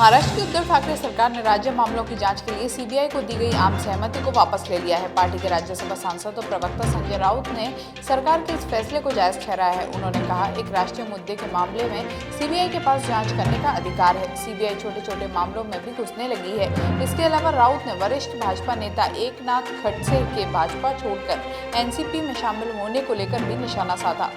महाराष्ट्र की उद्धव ठाकरे सरकार ने राज्य मामलों की जांच के लिए सीबीआई को दी गई आम सहमति को वापस ले लिया है। पार्टी के राज्यसभा सांसद और प्रवक्ता संजय राउत ने सरकार के इस फैसले को जायज ठहराया है। उन्होंने कहा, एक राष्ट्रीय मुद्दे के मामले में सीबीआई के पास जांच करने का अधिकार है। सीबीआई छोटे छोटे मामलों में भी घुसने लगी है। इसके अलावा राउत ने वरिष्ठ भाजपा नेता एकनाथ खड़से के भाजपा छोड़कर एनसीपी में शामिल होने को लेकर भी निशाना साधा।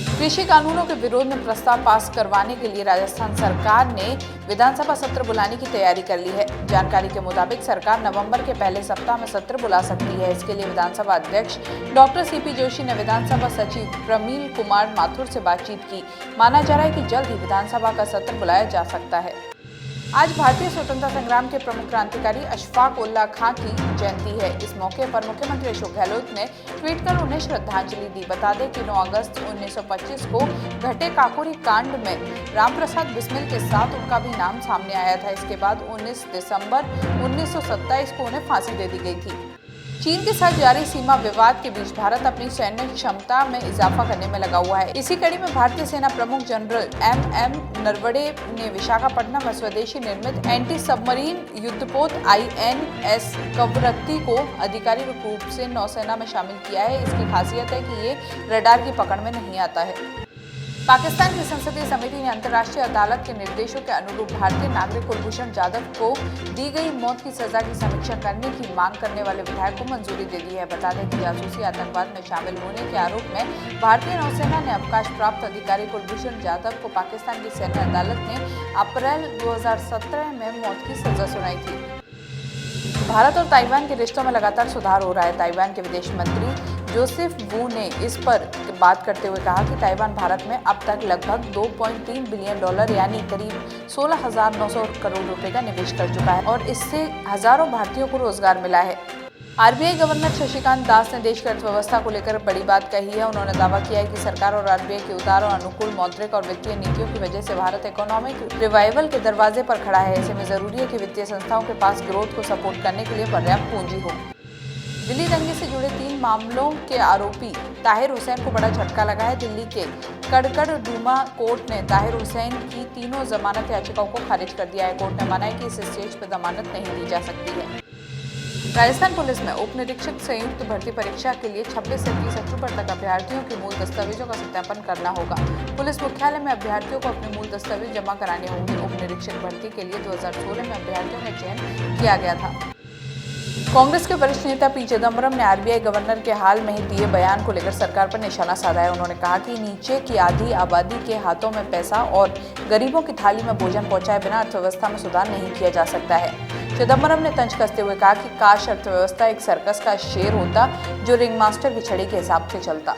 कृषि कानूनों के विरोध में प्रस्ताव पास करवाने के लिए राजस्थान सरकार ने विधानसभा सत्र बुलाने की तैयारी कर ली है। जानकारी के मुताबिक सरकार नवंबर के पहले सप्ताह में सत्र बुला सकती है। इसके लिए विधानसभा अध्यक्ष डॉक्टर सीपी जोशी ने विधानसभा सचिव प्रमील कुमार माथुर से बातचीत की। माना जा रहा है कि जल्द ही विधानसभा का सत्र बुलाया जा सकता है। आज भारतीय स्वतंत्रता संग्राम के प्रमुख क्रांतिकारी अशफाक उल्लाह खां की जयंती है। इस मौके पर मुख्यमंत्री अशोक गहलोत ने ट्वीट कर उन्हें श्रद्धांजलि दी। बता दें कि 9 अगस्त 1925 को घटे काकोरी कांड में रामप्रसाद बिस्मिल के साथ उनका भी नाम सामने आया था। इसके बाद 19 दिसंबर 1927 को उन्हें फांसी दे दी गई थी। चीन के साथ जारी सीमा विवाद के बीच भारत अपनी सैन्य क्षमता में इजाफा करने में लगा हुआ है। इसी कड़ी में भारतीय सेना प्रमुख जनरल एम नरवणे ने विशाखापट्टनम में स्वदेशी निर्मित एंटी सबमरीन युद्धपोत INS कवरत्ती को आधिकारिक रूप से नौसेना में शामिल किया है। इसकी खासियत है कि ये रडार की पकड़ में नहीं आता है। पाकिस्तान की संसदीय समिति ने अंतर्राष्ट्रीय अदालत के निर्देशों के अनुरूप भारतीय नागरिक कुलभूषण जाधव को दी गई मौत की सजा की समीक्षा करने की मांग करने वाले विधायक को मंजूरी दे दी है। बता दें कि जासूसी आतंकवाद में शामिल होने के आरोप में भारतीय नौसेना ने अवकाश प्राप्त अधिकारी कुलभूषण जाधव को पाकिस्तान की सैन्य अदालत ने अप्रैल 2017 में मौत की सजा सुनाई थी। भारत और ताइवान के रिश्तों में लगातार सुधार हो रहा है। ताइवान के विदेश मंत्री जोसेफ वू ने इस पर बात करते हुए कहा कि ताइवान भारत में अब तक लगभग $2.3 बिलियन यानी करीब 16,900 करोड़ रुपए का निवेश कर चुका है और इससे हजारों भारतीयों को रोजगार मिला है। आरबीआई गवर्नर शक्तिकांत दास ने देश की अर्थव्यवस्था को लेकर बड़ी बात कही है। उन्होंने दावा किया है कि सरकार और आरबीआई की उदार और अनुकूल मौद्रिक और वित्तीय नीतियों की वजह से भारत इकोनॉमिक रिवाइवल के दरवाजे पर खड़ा है। ऐसे में जरूरी है कि वित्तीय संस्थाओं के पास ग्रोथ को सपोर्ट करने के लिए पर्याप्त पूंजी हो। दिल्ली दंगे से जुड़े 3 मामलों के आरोपी ताहिर हुसैन को बड़ा झटका लगा है। दिल्ली के कड़कड़डूमा कोर्ट ने ताहिर हुसैन की तीनों जमानत याचिकाओं को खारिज कर दिया है। कोर्ट ने माना है कि इस स्टेज पर जमानत नहीं दी जा सकती है। राजस्थान पुलिस में उप निरीक्षक संयुक्त भर्ती परीक्षा के लिए 26 से 30 अक्टूबर तक अभ्यर्थियों के मूल दस्तावेजों का सत्यापन करना होगा। पुलिस मुख्यालय में अभ्यर्थियों को अपने मूल दस्तावेज जमा कराने होंगे। उप निरीक्षक भर्ती के लिए 2016 में अभ्यर्थियों का चयन किया गया था। कांग्रेस के वरिष्ठ नेता पी चिदम्बरम ने आरबीआई गवर्नर के हाल में ही दिए बयान को लेकर सरकार पर निशाना साधा है। उन्होंने कहा कि नीचे की आधी आबादी के हाथों में पैसा और गरीबों की थाली में भोजन पहुंचाए बिना अर्थव्यवस्था में सुधार नहीं किया जा सकता है। चिदम्बरम ने तंज कसते हुए कहा कि काश अर्थव्यवस्था एक सर्कस का शेर होता जो रिंग मास्टर की छड़ी के हिसाब से चलता।